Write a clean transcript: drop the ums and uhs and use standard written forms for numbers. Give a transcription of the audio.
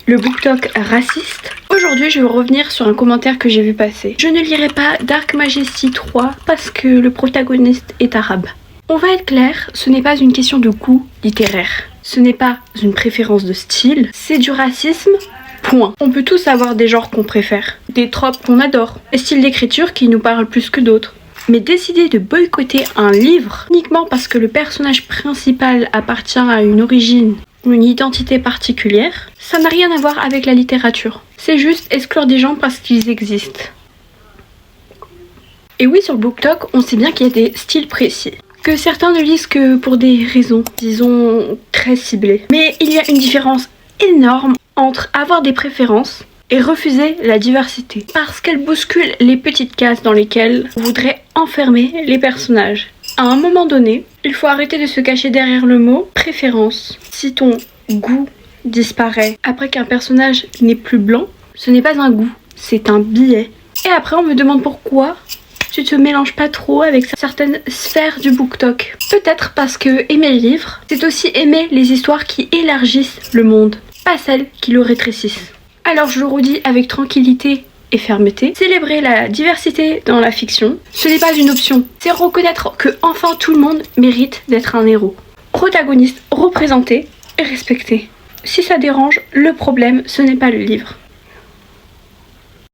le BookTok raciste. Aujourd'hui, je vais revenir sur un commentaire que j'ai vu passer. Je ne lirai pas Dark Majesty 3 parce que le protagoniste est arabe. On va être clair, ce n'est pas une question de goût littéraire. Ce n'est pas une préférence de style, c'est du racisme, point. On peut tous avoir des genres qu'on préfère, des tropes qu'on adore, des styles d'écriture qui nous parlent plus que d'autres. Mais décider de boycotter un livre uniquement parce que le personnage principal appartient à une origine ou une identité particulière, ça n'a rien à voir avec la littérature. C'est juste exclure des gens parce qu'ils existent. Et oui, sur le BookTok, on sait bien qu'il y a des styles précis, que certains ne lisent que pour des raisons, disons, très ciblées. Mais il y a une différence énorme entre avoir des préférences et refuser la diversité, parce qu'elle bouscule les petites cases dans lesquelles on voudrait enfermer les personnages. À un moment donné, il faut arrêter de se cacher derrière le mot préférence. Si ton goût disparaît après qu'un personnage n'est plus blanc, ce n'est pas un goût, c'est un billet. Et après on me demande pourquoi tu te mélanges pas trop avec certaines sphères du BookTok. Peut-être parce que aimer le livre, c'est aussi aimer les histoires qui élargissent le monde, pas celles qui le rétrécissent. Alors je le redis avec tranquillité et fermeté, célébrer la diversité dans la fiction, ce n'est pas une option. C'est reconnaître que enfin tout le monde mérite d'être un héros. Protagoniste représenté et respecté. Si ça dérange, le problème ce n'est pas le livre.